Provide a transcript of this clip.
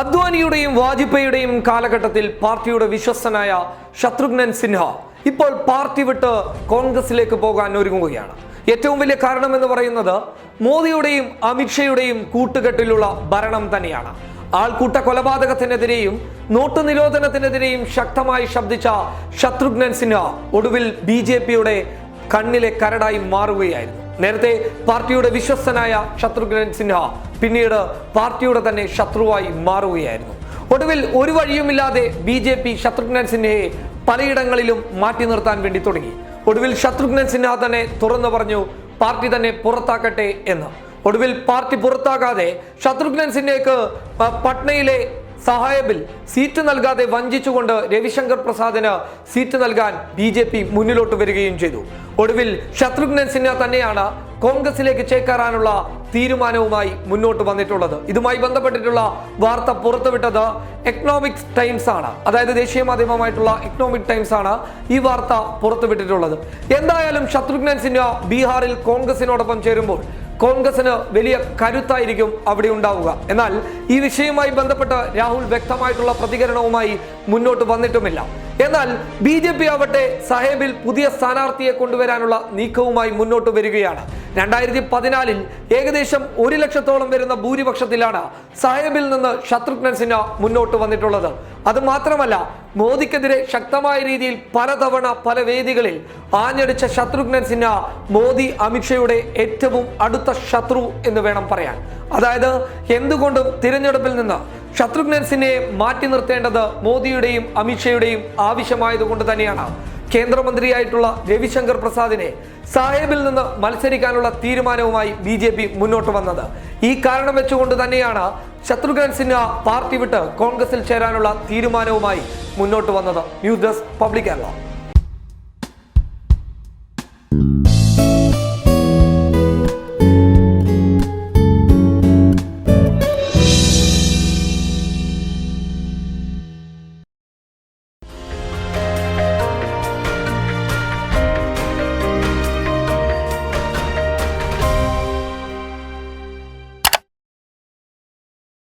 അദ്വാനിയുടെയും വാജ്പേയിയുടെയും കാലഘട്ടത്തിൽ പാർട്ടിയുടെ വിശ്വസ്തനായ ശത്രുഘ്നൻ സിൻഹ ഇപ്പോൾ പാർട്ടി വിട്ട് കോൺഗ്രസിലേക്ക് പോകാൻ ഒരുങ്ങുകയാണ്. ഏറ്റവും വലിയ കാരണം എന്ന് പറയുന്നത് മോദിയുടെയും അമിത്ഷയുടെയും കൂട്ടുകെട്ടിലുള്ള ഭരണം തന്നെയാണ്. ആൾക്കൂട്ട കൊലപാതകത്തിനെതിരെയും നോട്ട് നിരോധനത്തിനെതിരെയും ശക്തമായി ശബ്ദിച്ച ശത്രുഘ്നൻ സിൻഹ ഒടുവിൽ BJPയുടെ കണ്ണിലെ കരടായി മാറുകയായിരുന്നു. നേരത്തെ പാർട്ടിയുടെ വിശ്വസ്തനായ ശത്രുഘ്നൻ സിൻഹ പിന്നീട് പാർട്ടിയുടെ തന്നെ ശത്രുവായി മാറുകയായിരുന്നു. ഒടുവിൽ ഒരു വഴിയുമില്ലാതെ BJP ശത്രുഘ്നൻ സിൻഹയെ പലയിടങ്ങളിലും മാറ്റി നിർത്താൻ വേണ്ടി തുടങ്ങി. ഒടുവിൽ ശത്രുഘ്നൻ സിൻഹ തന്നെ തുറന്നു പറഞ്ഞു പാർട്ടി തന്നെ പുറത്താക്കട്ടെ എന്ന്. ഒടുവിൽ പാർട്ടി പുറത്താകാതെ ശത്രുഘ്നൻ സിൻഹയ്ക്ക് പട്നയിലെ സാഹേബിൽ സീറ്റ് നൽകാതെ വഞ്ചിച്ചുകൊണ്ട് രവിശങ്കർ പ്രസാദിന് സീറ്റ് നൽകാൻ BJP മുന്നിലോട്ട് വരികയും ചെയ്തു. ഒടുവിൽ ശത്രുഘ്നൻ സിൻഹ തന്നെയാണ് കോൺഗ്രസിലേക്ക് ചേക്കേറാനുള്ള തീരുമാനവുമായി മുന്നോട്ട് വന്നിട്ടുള്ളത്. ഇതുമായി ബന്ധപ്പെട്ടിട്ടുള്ള വാർത്ത പുറത്തുവിട്ടത് എക്കണോമിക് ടൈംസ് ആണ്. അതായത് ദേശീയ മാധ്യമമായിട്ടുള്ള എക്കണോമിക് ടൈംസ് ആണ് ഈ വാർത്ത പുറത്തുവിട്ടിട്ടുള്ളത്. എന്തായാലും ശത്രുഘ്നൻ സിൻഹ ബീഹാറിൽ കോൺഗ്രസിനോടൊപ്പം ചേരുമ്പോൾ കോൺഗ്രസിന് വലിയ കരുത്തായിരിക്കും അവിടെ ഉണ്ടാവുക. എന്നാൽ ഈ വിഷയവുമായി ബന്ധപ്പെട്ട് രാഹുൽ വ്യക്തമായിട്ടുള്ള പ്രതികരണവുമായി മുന്നോട്ട് വന്നിട്ടുമില്ല. എന്നാൽ BJP ആവട്ടെ സാഹേബിൽ പുതിയ സ്ഥാനാർത്ഥിയെ കൊണ്ടുവരാനുള്ള നീക്കവുമായി മുന്നോട്ട് വരികയാണ്. 2014 ഏകദേശം 1 ലക്ഷത്തോളം വരുന്ന ഭൂരിപക്ഷത്തിലാണ് സാഹേബിൽ നിന്ന് ശത്രുഘ്നൻ സിൻഹ മുന്നോട്ട് വന്നിട്ടുള്ളത്. അത് മാത്രമല്ല, മോദിക്കെതിരെ ശക്തമായ രീതിയിൽ പലതവണ പല വേദികളിൽ ആഞ്ഞടിച്ച ശത്രുഘ്നൻ സിൻഹ മോദി അമിത്ഷയുടെ ഏറ്റവും അടുത്ത ശത്രു എന്ന് വേണം പറയാൻ. അതായത് എന്തുകൊണ്ടും തിരഞ്ഞെടുപ്പിൽ നിന്ന് ശത്രുഘ്നൻ സിൻഹയെ മാറ്റി നിർത്തേണ്ടത് മോദിയുടെയും അമിത്ഷയുടെയും ആവശ്യമായതുകൊണ്ട് തന്നെയാണ് കേന്ദ്രമന്ത്രിയായിട്ടുള്ള രവിശങ്കർ പ്രസാദിനെ സാഹേബിൽ നിന്ന് മത്സരിക്കാനുള്ള തീരുമാനവുമായി BJP മുന്നോട്ട് വന്നത്. ഈ കാരണം വെച്ചുകൊണ്ട് തന്നെയാണ് ശത്രുഘ്നൻ സിൻഹ പാർട്ടി വിട്ട് കോൺഗ്രസിൽ ചേരാനുള്ള തീരുമാനവുമായി മുന്നോട്ട് വന്നത്. News desk public Kerala.